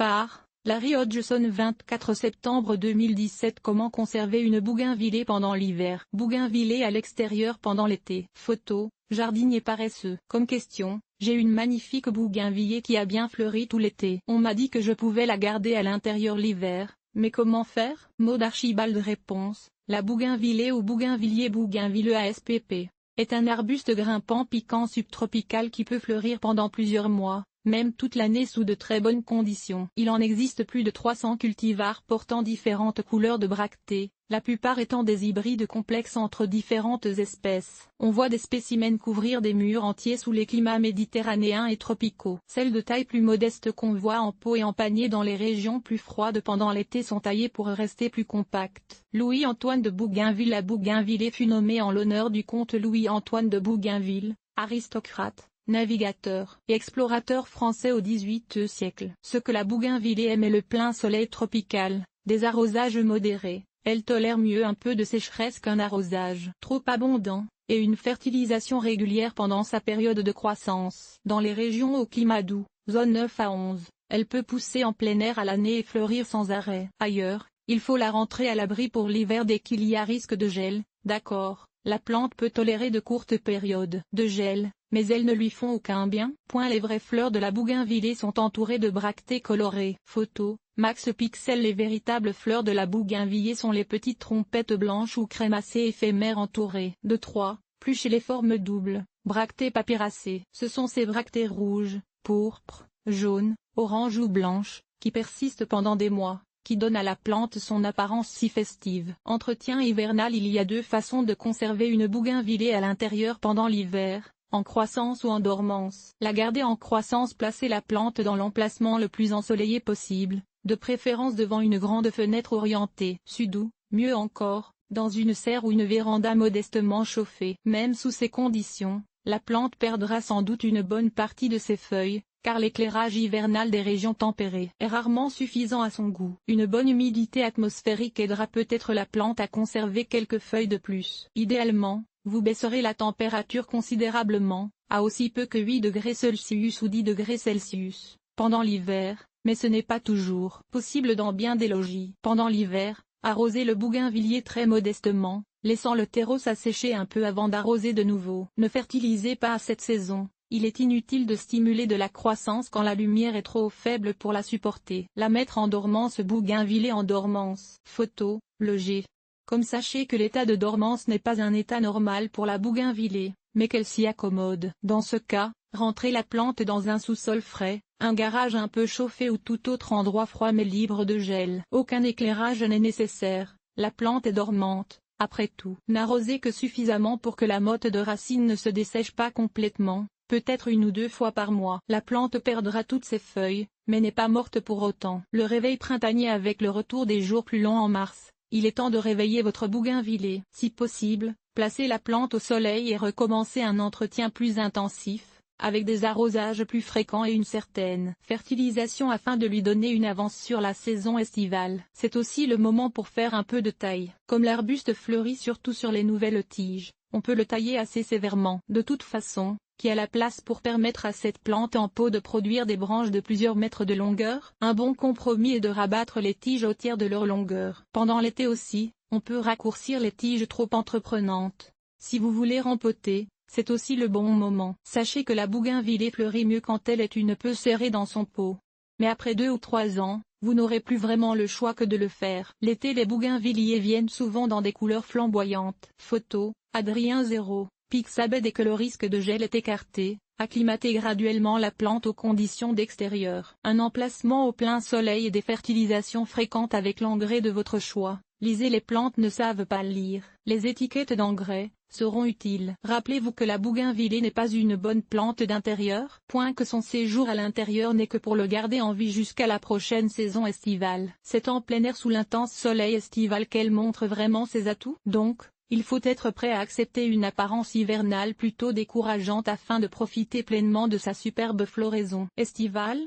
par Larry Hodgson 24 septembre 2017. Comment conserver une bougainvillée pendant l'hiver? Bougainvillée à l'extérieur pendant l'été. Photo, jardinier paresseux. Comme question, j'ai une magnifique bougainvillée qui a bien fleuri tout l'été. On m'a dit que je pouvais la garder à l'intérieur l'hiver, mais comment faire? Maud Archibald. Réponse, la bougainvillée ou bougainvillier bougainvilleux ASPP est un arbuste grimpant piquant subtropical qui peut fleurir pendant plusieurs mois, même toute l'année sous de très bonnes conditions. Il en existe plus de 300 cultivars portant différentes couleurs de bractées, la plupart étant des hybrides complexes entre différentes espèces. On voit des spécimens couvrir des murs entiers sous les climats méditerranéens et tropicaux. Celles de taille plus modeste qu'on voit en pot et en panier dans les régions plus froides pendant l'été sont taillées pour rester plus compactes. Louis-Antoine de Bougainville. La bougainvillée fut nommée en l'honneur du comte Louis-Antoine de Bougainville, aristocrate, navigateur et explorateur français au XVIIIe siècle. Ce que la bougainvillée aime est le plein soleil tropical, des arrosages modérés. Elle tolère mieux un peu de sécheresse qu'un arrosage trop abondant, et une fertilisation régulière pendant sa période de croissance. Dans les régions au climat doux, zone 9 à 11, elle peut pousser en plein air à l'année et fleurir sans arrêt. Ailleurs, il faut la rentrer à l'abri pour l'hiver dès qu'il y a risque de gel. D'accord, la plante peut tolérer de courtes périodes de gel, mais elles ne lui font aucun bien. Les vraies fleurs de la bougainvillée sont entourées de bractées colorées. Photo, Max Pixel. Les véritables fleurs de la bougainvillée sont les petites trompettes blanches ou crémacées éphémères entourées de 3, plus chez les formes doubles, bractées papyracées. Ce sont ces bractées rouges, pourpres, jaunes, oranges ou blanches, qui persistent pendant des mois, qui donne à la plante son apparence si festive. Entretien hivernal. Il y a deux façons de conserver une bougainvillée à l'intérieur pendant l'hiver, en croissance ou en dormance. La garder en croissance. Placer la plante dans l'emplacement le plus ensoleillé possible, de préférence devant une grande fenêtre orientée sud ou, mieux encore, dans une serre ou une véranda modestement chauffée. Même sous ces conditions, la plante perdra sans doute une bonne partie de ses feuilles, car l'éclairage hivernal des régions tempérées est rarement suffisant à son goût. Une bonne humidité atmosphérique aidera peut-être la plante à conserver quelques feuilles de plus. Idéalement, vous baisserez la température considérablement, à aussi peu que 8 degrés Celsius ou 10 degrés Celsius, pendant l'hiver, mais ce n'est pas toujours possible dans bien des logis. Pendant l'hiver, arrosez le bougainvillier très modestement, laissant le terreau s'assécher un peu avant d'arroser de nouveau. Ne fertilisez pas à cette saison. Il est inutile de stimuler de la croissance quand la lumière est trop faible pour la supporter. La mettre en dormance. Bougainvillée en dormance. Photo, le G. Comme sachez que l'état de dormance n'est pas un état normal pour la bougainvillée, mais qu'elle s'y accommode. Dans ce cas, rentrez la plante dans un sous-sol frais, un garage un peu chauffé ou tout autre endroit froid mais libre de gel. Aucun éclairage n'est nécessaire, la plante est dormante. Après tout, n'arrosez que suffisamment pour que la motte de racines ne se dessèche pas complètement. Peut-être 1 ou 2 fois par mois. La plante perdra toutes ses feuilles, mais n'est pas morte pour autant. Le réveil printanier. Avec le retour des jours plus longs en mars, il est temps de réveiller votre bougainvillée. Si possible, placez la plante au soleil et recommencez un entretien plus intensif, avec des arrosages plus fréquents et une certaine fertilisation afin de lui donner une avance sur la saison estivale. C'est aussi le moment pour faire un peu de taille. Comme l'arbuste fleurit surtout sur les nouvelles tiges, on peut le tailler assez sévèrement. De toute façon, qui a la place pour permettre à cette plante en pot de produire des branches de plusieurs mètres de longueur. Un bon compromis est de rabattre les tiges au tiers de leur longueur. Pendant l'été aussi, on peut raccourcir les tiges trop entreprenantes. Si vous voulez rempoter, c'est aussi le bon moment. Sachez que la bougainvillée fleurit mieux quand elle est un peu serrée dans son pot. Mais après 2 ou 3 ans, vous n'aurez plus vraiment le choix que de le faire. L'été, les bougainvilliers viennent souvent dans des couleurs flamboyantes. Photo, Adrien 0. Pixabay. Dès que le risque de gel est écarté, acclimatez graduellement la plante aux conditions d'extérieur. Un emplacement au plein soleil et des fertilisations fréquentes avec l'engrais de votre choix. Lisez. Les plantes ne savent pas lire. Les étiquettes d'engrais seront utiles. Rappelez-vous que la bougainvillée n'est pas une bonne plante d'intérieur. Que son séjour à l'intérieur n'est que pour le garder en vie jusqu'à la prochaine saison estivale. C'est en plein air sous l'intense soleil estival qu'elle montre vraiment ses atouts. Donc, il faut être prêt à accepter une apparence hivernale plutôt décourageante afin de profiter pleinement de sa superbe floraison estivale.